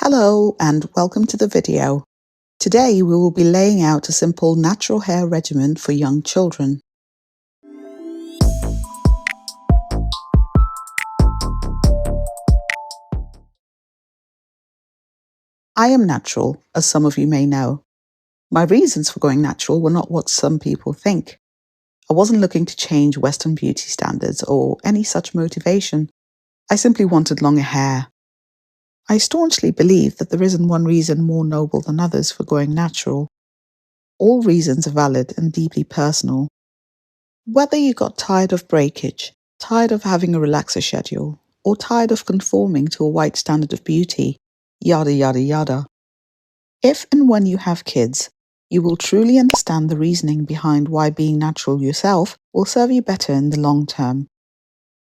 Hello and welcome to the video. Today we will be laying out a simple natural hair regimen for young children. I am natural, as some of you may know. My reasons for going natural were not what some people think. I wasn't looking to change Western beauty standards or any such motivation. I simply wanted longer hair. I staunchly believe that there isn't one reason more noble than others for going natural. All reasons are valid and deeply personal. Whether you got tired of breakage, tired of having a relaxer schedule, or tired of conforming to a white standard of beauty, yada yada yada. If and when you have kids, you will truly understand the reasoning behind why being natural yourself will serve you better in the long term.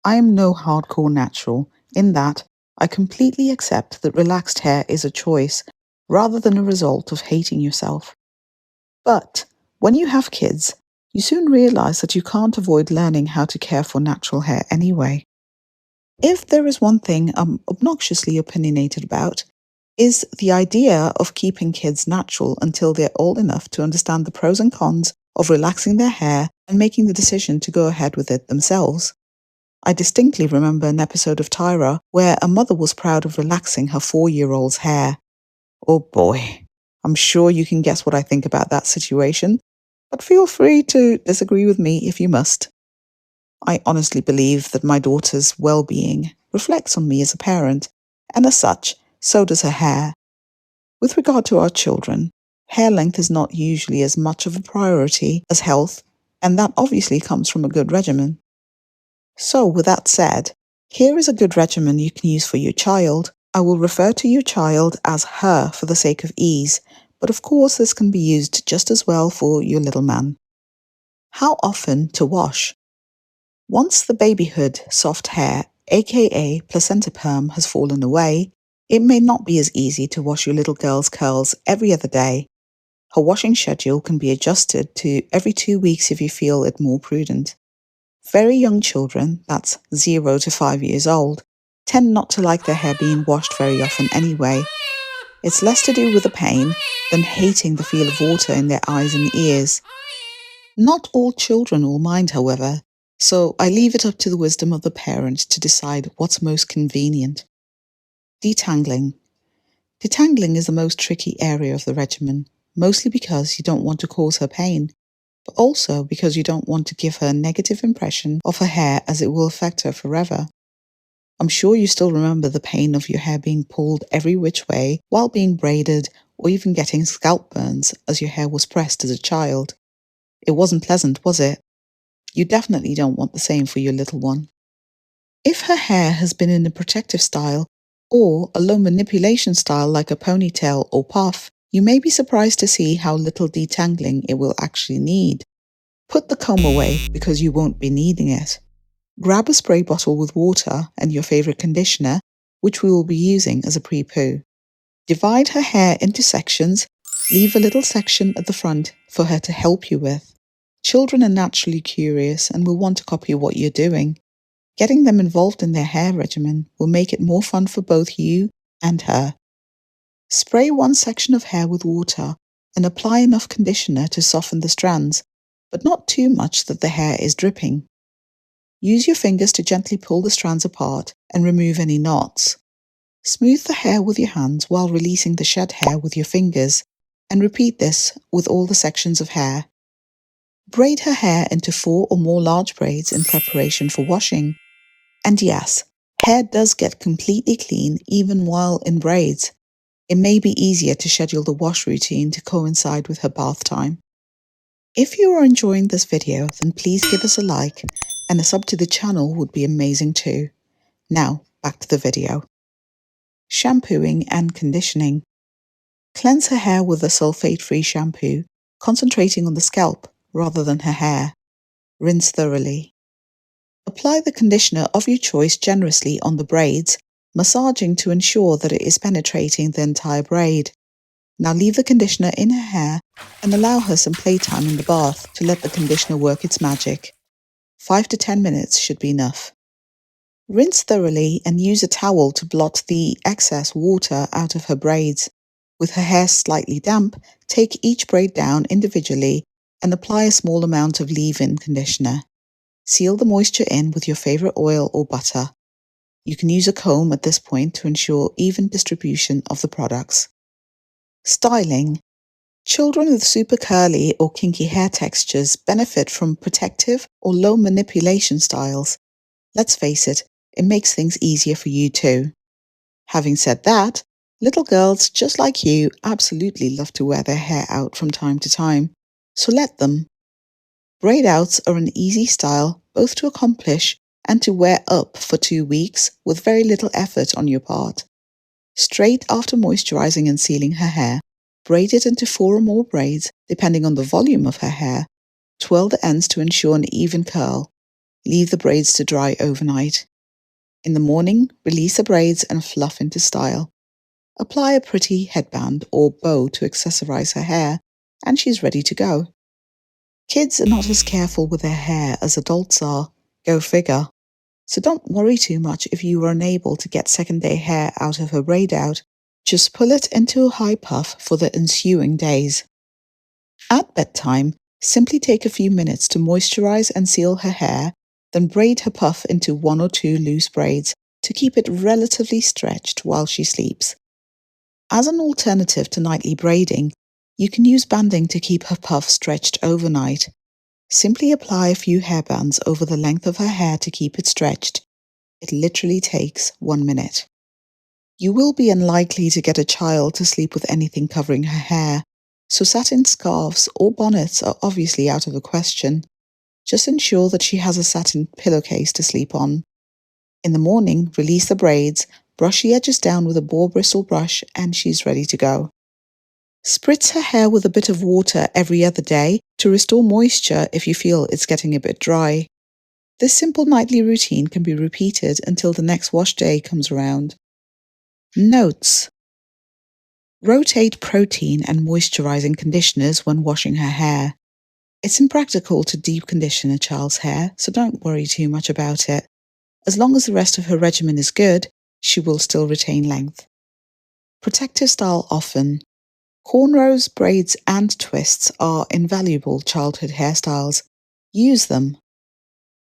I am no hardcore natural in that I completely accept that relaxed hair is a choice rather than a result of hating yourself. But when you have kids, you soon realize that you can't avoid learning how to care for natural hair anyway. If there is one thing I'm obnoxiously opinionated about, is the idea of keeping kids natural until they're old enough to understand the pros and cons of relaxing their hair and making the decision to go ahead with it themselves. I distinctly remember an episode of Tyra where a mother was proud of relaxing her 4-year-old's hair. Oh boy, I'm sure you can guess what I think about that situation, but feel free to disagree with me if you must. I honestly believe that my daughter's well-being reflects on me as a parent, and as such, so does her hair. With regard to our children, hair length is not usually as much of a priority as health, and that obviously comes from a good regimen. So, with that said, here is a good regimen you can use for your child. I will refer to your child as her for the sake of ease, but of course this can be used just as well for your little man. How often to wash? Once the babyhood soft hair, aka placenta perm, has fallen away, it may not be as easy to wash your little girl's curls every other day. Her washing schedule can be adjusted to every 2 weeks if you feel it more prudent. Very young children, that's 0 to 5 years old, tend not to like their hair being washed very often anyway. It's less to do with the pain than hating the feel of water in their eyes and ears. Not all children will mind, however, so I leave it up to the wisdom of the parent to decide what's most convenient. Detangling. Detangling is the most tricky area of the regimen, mostly because you don't want to cause her pain, but also because you don't want to give her a negative impression of her hair as it will affect her forever. I'm sure you still remember the pain of your hair being pulled every which way while being braided or even getting scalp burns as your hair was pressed as a child. It wasn't pleasant, was it? You definitely don't want the same for your little one. If her hair has been in a protective style or a low manipulation style like a ponytail or puff, you may be surprised to see how little detangling it will actually need. Put the comb away because you won't be needing it. Grab a spray bottle with water and your favorite conditioner, which we will be using as a pre-poo. Divide her hair into sections, leave a little section at the front for her to help you with. Children are naturally curious and will want to copy what you're doing. Getting them involved in their hair regimen will make it more fun for both you and her. Spray one section of hair with water and apply enough conditioner to soften the strands, but not too much that the hair is dripping. Use your fingers to gently pull the strands apart and remove any knots. Smooth the hair with your hands while releasing the shed hair with your fingers, and repeat this with all the sections of hair. Braid her hair into 4 or more large braids in preparation for washing. And yes, hair does get completely clean even while in braids. It may be easier to schedule the wash routine to coincide with her bath time. If you are enjoying this video, then please give us a like, and a sub to the channel would be amazing too. Now, back to the video. Shampooing and conditioning. Cleanse her hair with a sulfate-free shampoo, concentrating on the scalp rather than her hair. Rinse thoroughly. Apply the conditioner of your choice generously on the braids, massaging to ensure that it is penetrating the entire braid. Now leave the conditioner in her hair and allow her some playtime in the bath to let the conditioner work its magic. 5 to 10 minutes should be enough. Rinse thoroughly and use a towel to blot the excess water out of her braids. With her hair slightly damp, take each braid down individually and apply a small amount of leave-in conditioner. Seal the moisture in with your favorite oil or butter. You can use a comb at this point to ensure even distribution of the products. Styling. Children with super curly or kinky hair textures benefit from protective or low manipulation styles. Let's face it makes things easier for you too. Having said that, little girls just like you absolutely love to wear their hair out from time to time, so let them. Braid outs are an easy style both to accomplish and to wear up for 2 weeks with very little effort on your part. Straight after moisturizing and sealing her hair, braid it into 4 or more braids depending on the volume of her hair. Twirl the ends to ensure an even curl. Leave the braids to dry overnight. In the morning, release the braids and fluff into style. Apply a pretty headband or bow to accessorize her hair, and she's ready to go. Kids are not as careful with their hair as adults are, go figure. So don't worry too much if you are unable to get second day hair out of her braid out. Just pull it into a high puff for the ensuing days. At bedtime, simply take a few minutes to moisturize and seal her hair, then braid her puff into 1 or 2 loose braids to keep it relatively stretched while she sleeps. As an alternative to nightly braiding, you can use banding to keep her puff stretched overnight. Simply apply a few hairbands over the length of her hair to keep it stretched. It literally takes 1 minute. You will be unlikely to get a child to sleep with anything covering her hair, so satin scarves or bonnets are obviously out of the question. Just ensure that she has a satin pillowcase to sleep on. In the morning, release the braids, brush the edges down with a boar bristle brush, and she's ready to go. Spritz her hair with a bit of water every other day to restore moisture if you feel it's getting a bit dry. This simple nightly routine can be repeated until the next wash day comes around. Notes: rotate protein and moisturizing conditioners when washing her hair. It's impractical to deep condition a child's hair, so don't worry too much about it. As long as the rest of her regimen is good, she will still retain length. Protective style often. Cornrows, braids, and twists are invaluable childhood hairstyles. Use them.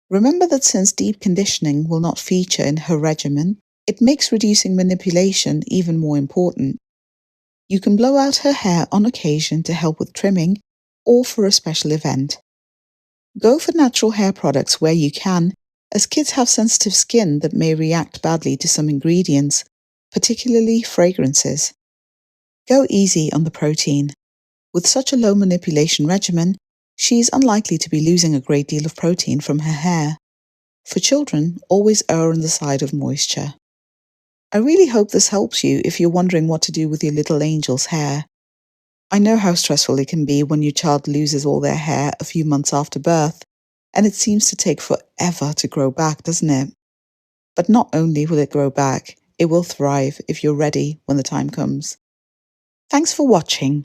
Remember that since deep conditioning will not feature in her regimen, it makes reducing manipulation even more important. You can blow out her hair on occasion to help with trimming or for a special event. Go for natural hair products where you can, as kids have sensitive skin that may react badly to some ingredients, particularly fragrances. Go easy on the protein. With such a low manipulation regimen, she is unlikely to be losing a great deal of protein from her hair. For children, always err on the side of moisture. I really hope this helps you if you're wondering what to do with your little angel's hair. I know how stressful it can be when your child loses all their hair a few months after birth, and it seems to take forever to grow back, doesn't it? But not only will it grow back, it will thrive if you're ready when the time comes. Thanks for watching.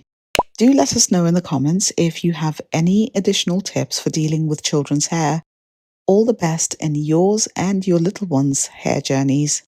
Do let us know in the comments if you have any additional tips for dealing with children's hair. All the best in yours and your little ones' hair journeys.